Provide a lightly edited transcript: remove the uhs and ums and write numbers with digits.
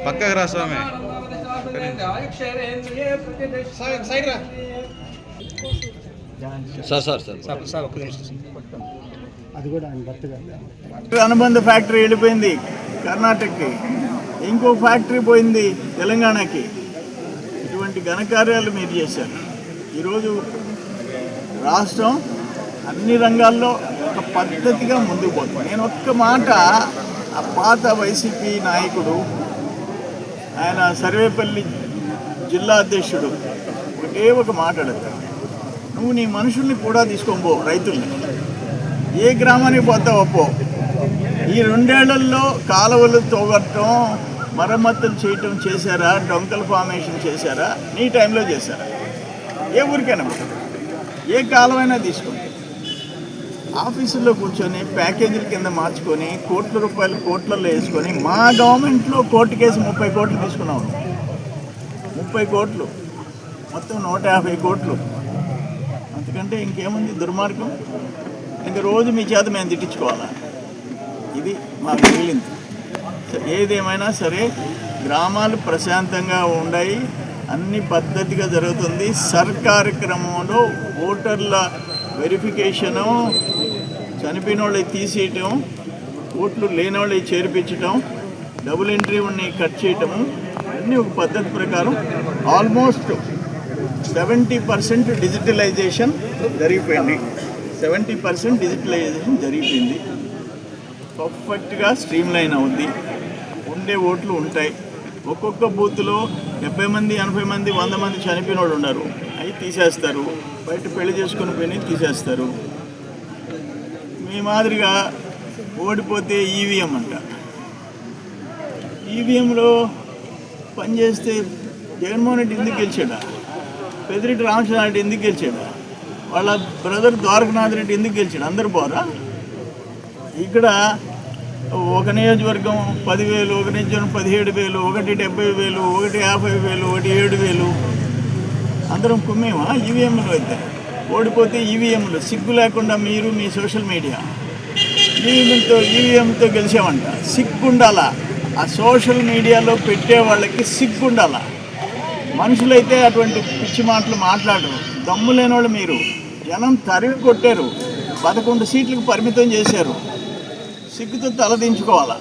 పక్కకు రా స్వామి. అనుబంధ ఫ్యాక్టరీ వెళ్ళిపోయింది కర్ణాటకకి, ఇంకో ఫ్యాక్టరీ పోయింది తెలంగాణకి. ఇటువంటి ఘనకార్యాలు మీరు చేశారు. ఈరోజు రాష్ట్రం అన్ని రంగాల్లో ఒక పద్ధతిగా ముందుకు పోతుంది. నేను ఒక్క మాట, ఆ పాత వైసీపీ నాయకుడు ఆయన సర్వేపల్లి జిల్లా అధ్యక్షుడు ఒకే ఒక మాట అడుగుతాడు, నువ్వు నీ మనుషుల్ని కూడా తీసుకొని పో, రైతుల్ని ఏ గ్రామానికి పోతావో పో. ఈ 2 ఏళ్లలో కాలువలు తోగట్టడం, మరమ్మతులు చేయటం చేశారా? డొంకల్ ఫార్మేషన్ చేశారా? నీ టైంలో చేశారా? ఏ ఊరికైనా ఏ కాలమైనా తీసుకోండి. ఆఫీసుల్లో కూర్చొని ప్యాకేజీల కింద మార్చుకొని కోట్ల రూపాయలు కోట్లలో వేసుకొని, మా గవర్నమెంట్లో కోర్టు కేసు 30 కోట్లు తీసుకున్నాము. 30 కోట్లు, మొత్తం 150 కోట్లు. అందుకంటే ఇంకేముంది దుర్మార్గం? ఇంక రోజు మీ చేత మేము తిట్టించుకోవాలా? ఇది మాకు మిగిలింది. ఏదేమైనా సరే గ్రామాలు ప్రశాంతంగా ఉన్నాయి, అన్ని పద్ధతిగా జరుగుతుంది. కార్యక్రమంలో ఓటర్ల వెరిఫికేషను, చనిపోయిన వాళ్ళకి తీసేయటం, ఓట్లు లేని వాళ్ళకి చేర్పించటం, డబుల్ ఎంట్రీ ఉన్నవి కట్ చేయటము, అన్నీ ఒక పద్ధతి ప్రకారం ఆల్మోస్ట్ 70% డిజిటలైజేషన్ జరిగిపోయింది. 70% డిజిటలైజేషన్ జరిగిపోయింది. పర్ఫెక్ట్గా స్ట్రీమ్లైన్ అవుద్ది. ఉండే ఓట్లు ఉంటాయి. ఒక్కొక్క బూత్లో 70 మంది, 80 మంది, 100 మంది చనిపోయిన వాళ్ళు ఉన్నారు. అవి తీసేస్తారు. బయట పెళ్లి చేసుకుని పోయి తీసేస్తారు. మీ మాదిరిగా ఓడిపోతే ఈవీఎం అంట. ఈవీఎంలో పనిచేస్తే జగన్మోహన్ రెడ్డి ఎందుకు గెలిచాడా? పెద్దిరెడ్డి రామచంద్రారెడ్డి ఎందుకు గెలిచాడా? వాళ్ళ బ్రదర్ ద్వారకనాథ్ రెడ్డి ఎందుకు గెలిచాడు? అందరు పోరా? ఇక్కడ ఒక నియోజకవర్గం 10,000, ఒక నియోజకవర్గం 17,000, ఒకటి 70,000, ఒకటి 50,000, ఒకటి 7,000. అందరం కుమ్మేమా ఈవీఎంలు? అయితే ఓడిపోతే ఈవీఎంలు సిగ్గు లేకుండా మీరు మీ సోషల్ మీడియా ఈవీఎంతో గెలిచామంట. సిగ్గుండాలా? ఆ సోషల్ మీడియాలో పెట్టే వాళ్ళకి సిగ్గుండాలా? మనుషులైతే అటువంటి పిచ్చి మాటలు మాట్లాడరు. దమ్ము లేని వాళ్ళు మీరు. జనం తరిగి కొట్టారు, 11 సీట్లకు పరిమితం చేశారు. సిగ్గుతో తలదించుకోవాలా?